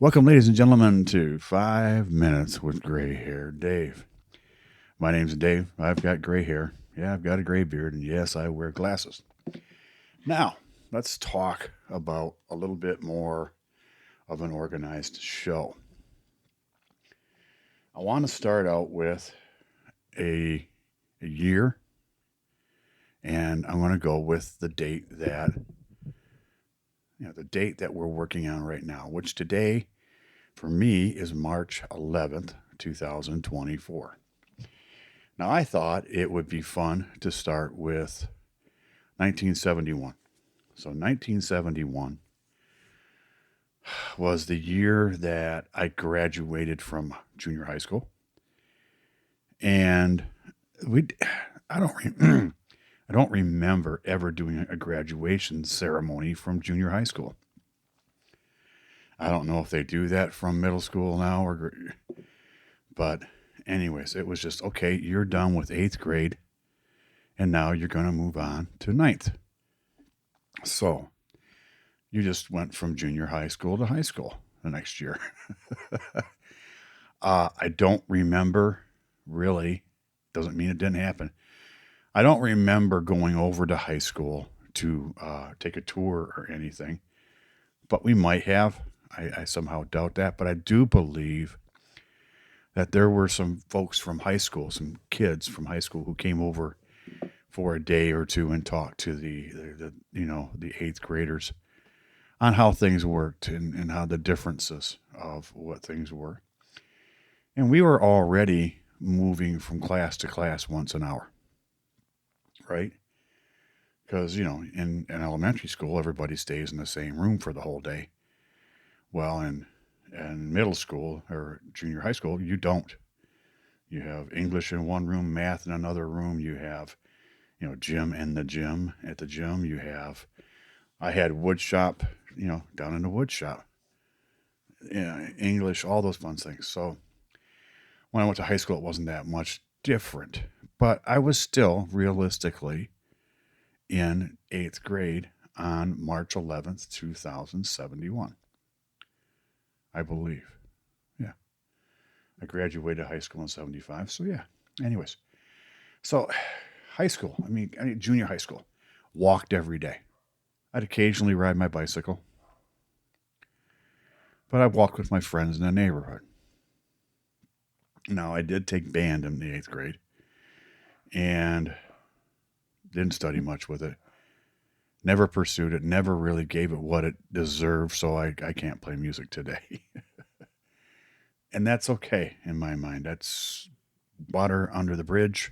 Welcome, ladies and gentlemen, to 5 Minutes with Gray Hair Dave. My name's Dave. I've got gray hair. Yeah, I've got a gray beard, and yes, I wear glasses. Now, let's talk about a little bit more of an organized show. I want to start out with a year, and I'm going to go with the date that we're working on right now, which today for me is March 11th, 2024. Now, I thought it would be fun to start with 1971. So, 1971 was the year that I graduated from junior high school. And we, I don't, I don't remember ever doing a graduation ceremony from junior high school. I don't know if they do that from middle school now, but anyways, it was just okay. You're done with eighth grade, and now you're going to move on to ninth. So you just went from junior high school to high school the next year. I don't remember really. Doesn't mean it didn't happen. I don't remember going over to high school to take a tour or anything, but we might have. I somehow doubt that, but I do believe that there were some folks from high school, some kids from high school who came over for a day or two and talked to the eighth graders on how things worked and how the differences of what things were. And we were already moving from class to class once an hour, right? Because, in elementary school, everybody stays in the same room for the whole day. Well, in middle school or junior high school, you don't. You have English in one room, math in another room. You have, gym in the gym. At the gym, I had wood shop, down in the wood shop. Yeah, English, all those fun things. So when I went to high school, it wasn't that much different. But I was still realistically in eighth grade on March 11th, 2071, I believe. Yeah. I graduated high school in 75. So, yeah. Anyways, so high school, junior high school, walked every day. I'd occasionally ride my bicycle, but I walked with my friends in the neighborhood. Now, I did take band in the eighth grade and didn't study much with it. Never pursued it, never really gave it what it deserved, so I can't play music today. And that's okay in my mind. That's water under the bridge.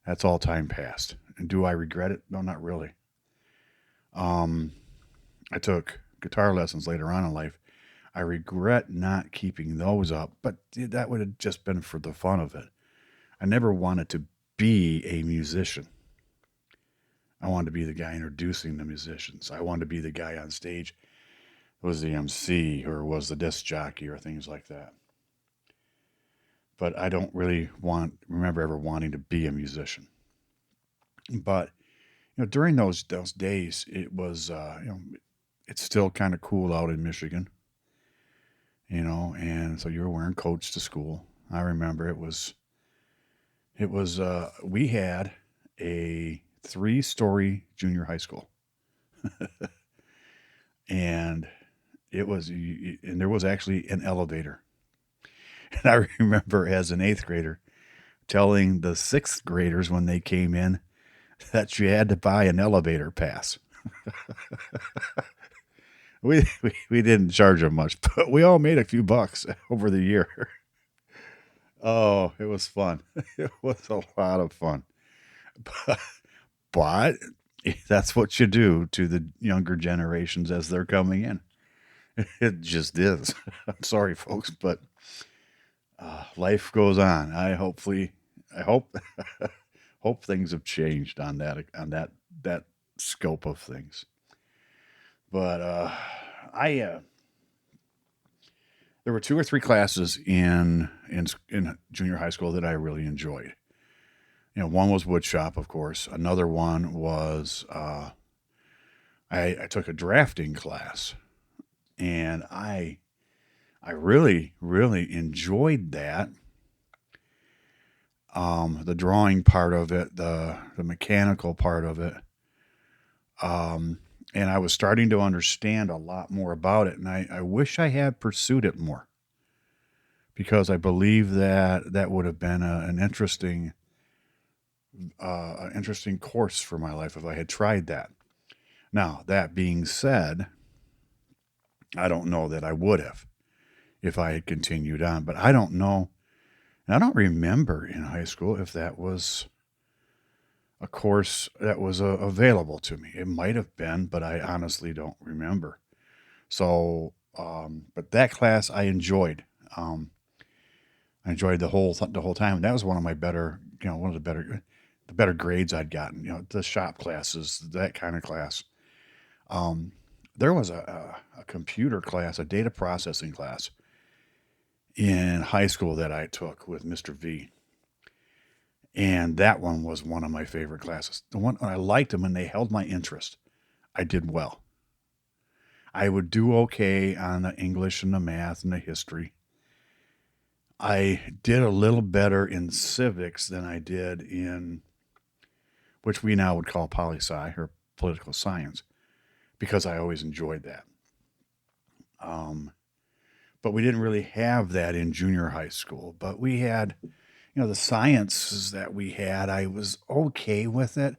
That's all time past. And do I regret it? No, not really. Um, I took guitar lessons later on in life. I regret not keeping those up, but that would have just been for the fun of it. I never wanted to be a musician. I wanted to be the guy introducing the musicians. I wanted to be the guy on stage who was the MC or was the disc jockey or things like that. But I don't really remember ever wanting to be a musician. But during those days, it was it's still kind of cool out in Michigan, and so you were wearing coats to school. I remember it was we had a three-story junior high school, and and there was actually an elevator. And I remember as an eighth grader telling the sixth graders when they came in that you had to buy an elevator pass. We didn't charge them much, but we all made a few bucks over the year. Oh, it was fun. It was a lot of fun. But, but that's what you do to the younger generations as they're coming in. It just is. I'm sorry, folks, but life goes on. I hope, hope things have changed on that scope of things. But I there were two or three classes in junior high school that I really enjoyed. One was wood shop, of course. Another one was I took a drafting class, and I I really, really enjoyed that. The drawing part of it, the mechanical part of it, um, and I was starting to understand a lot more about it. And I wish I had pursued it more because I believe that that would have been an interesting course for my life if I had tried that. Now that being said, I don't know that I would have if I had continued on, but I don't know. And I don't remember in high school if that was a course that was available to me. It might have been, but I honestly don't remember. So, but that class I enjoyed. Um, I enjoyed the whole time. That was one of my better, one of the better grades I'd gotten. The shop classes, that kind of class. Um, there was a computer class, a data processing class in high school that I took with Mr. V. And that one was one of my favorite classes. The one I liked them and they held my interest. I did well. I would do okay on the English and the math and the history. I did a little better in civics than I did in which we now would call poli sci or political science because I always enjoyed that. Um, but we didn't really have that in junior high school. But we had, the sciences that we had, I was okay with it.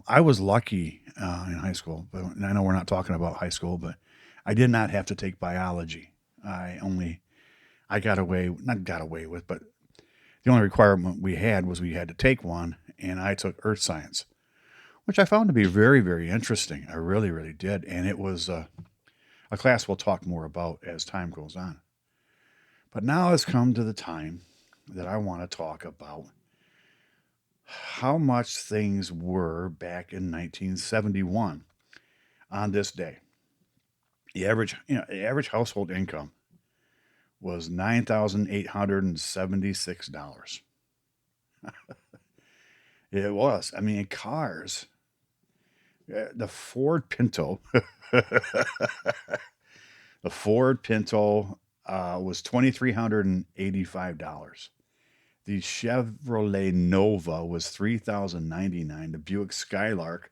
I was lucky in high school, but and I know we're not talking about high school, but I did not have to take biology. I got away, not got away with, but the only requirement we had was we had to take one, and I took earth science, which I found to be very, very interesting. I really, really did. And it was a class we'll talk more about as time goes on. But now has come to the time that I want to talk about how much things were back in 1971 on this day. The average household income was $9,876. It was. I mean, cars. The Ford Pinto, the Ford Pinto was $2,385. The Chevrolet Nova was $3,099. The Buick Skylark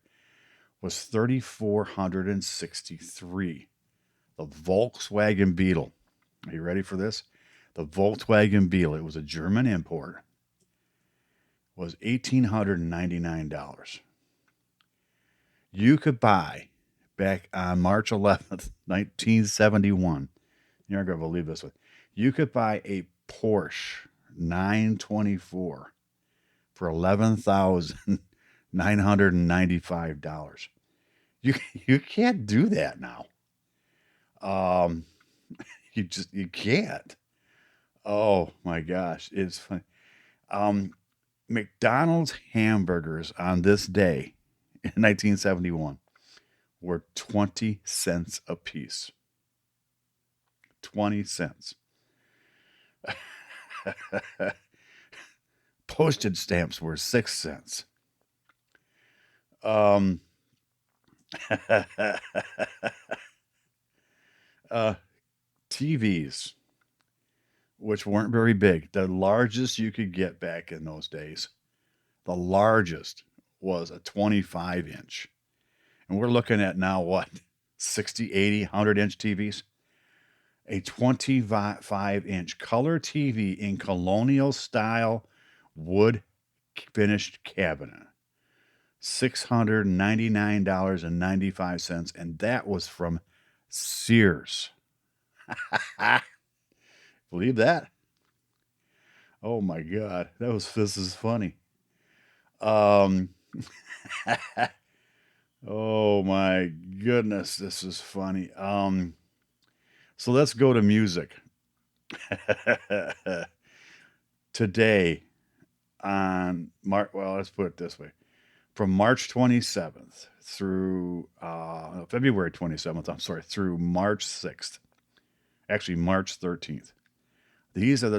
was $3,463. The Volkswagen Beetle. Are you ready for this? The Volkswagen Beetle. It was a German import. Was $1,899. You could buy back on March 11th, 1971. You're not going to believe this one. You could buy a Porsche 924 for $11,995. You you can't do that now. Um, you can't. Oh my gosh, it's funny. Um, McDonald's hamburgers on this day in 1971 were 20 cents a piece. 20 cents. Postage stamps were 6 cents. Um, uh, TVs, which weren't very big, the largest you could get back in those days, the largest was a 25 inch. And we're looking at now what? 60, 80, 100-inch TVs? A 25-inch color TV in colonial style wood finished cabinet. $699.95. And that was from Sears. Believe that? Oh my God. This is funny. Um, oh my goodness. This is funny. So let's go to music. Today well, let's put it this way. From March 27th through February 27th, I'm sorry, through March 6th, actually March 13th. These are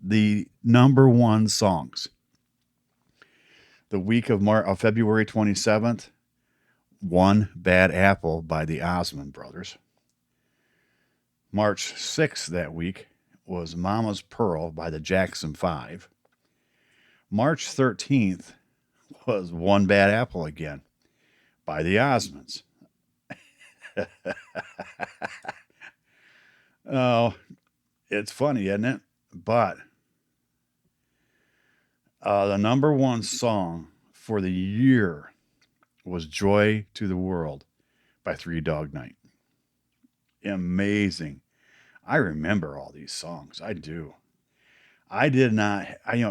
the number one songs. The week of February 27th, One Bad Apple by the Osmond Brothers. March 6th that week was Mama's Pearl by the Jackson 5. March 13th was One Bad Apple Again by the Osmonds. Oh, it's funny, isn't it? But the number one song for the year was Joy to the World by Three Dog Night. Amazing. I remember all these songs. I do. I did not,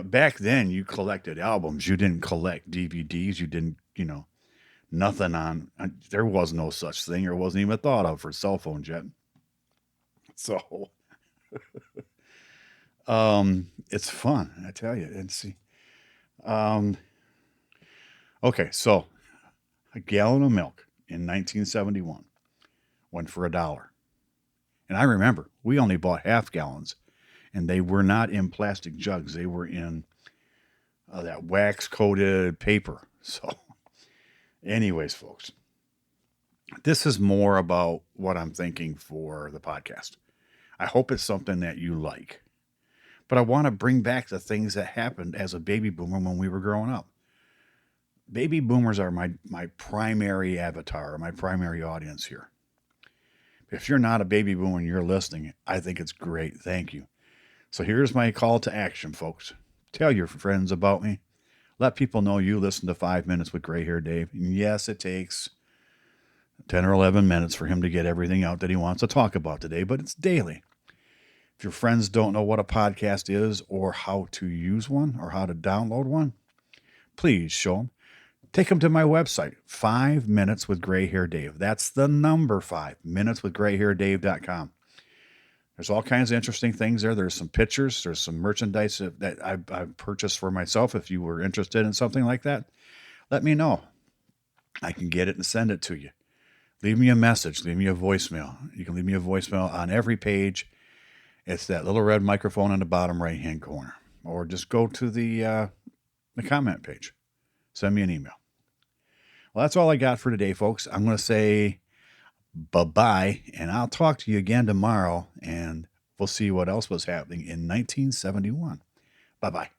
back then you collected albums. You didn't collect DVDs. You didn't, nothing on, there was no such thing. Or wasn't even thought of for cell phones yet. So, it's fun, I tell you. And see, um, okay, so a gallon of milk in 1971 went for $1. And I remember we only bought half gallons, and they were not in plastic jugs. They were in that wax coated paper. So, anyways, folks, this is more about what I'm thinking for the podcast. I hope it's something that you like. But I want to bring back the things that happened as a baby boomer when we were growing up. Baby boomers are my primary avatar, my primary audience here. If you're not a baby boomer and you're listening, I think it's great. Thank you. So here's my call to action, folks. Tell your friends about me. Let people know you listen to 5 Minutes with Gray Hair Dave. And yes, it takes 10 or 11 minutes for him to get everything out that he wants to talk about today, but it's daily. If your friends don't know what a podcast is or how to use one or how to download one, please show them. Take them to my website, 5 Minutes with Gray Hair Dave. That's the number 5, minuteswithgrayhairdave.com. There's all kinds of interesting things there. There's some pictures. There's some merchandise that I've purchased for myself. If you were interested in something like that, let me know. I can get it and send it to you. Leave me a message. Leave me a voicemail. You can leave me a voicemail on every page. It's that little red microphone in the bottom right-hand corner. Or just go to the comment page. Send me an email. Well, that's all I got for today, folks. I'm going to say bye-bye, and I'll talk to you again tomorrow, and we'll see what else was happening in 1971. Bye-bye.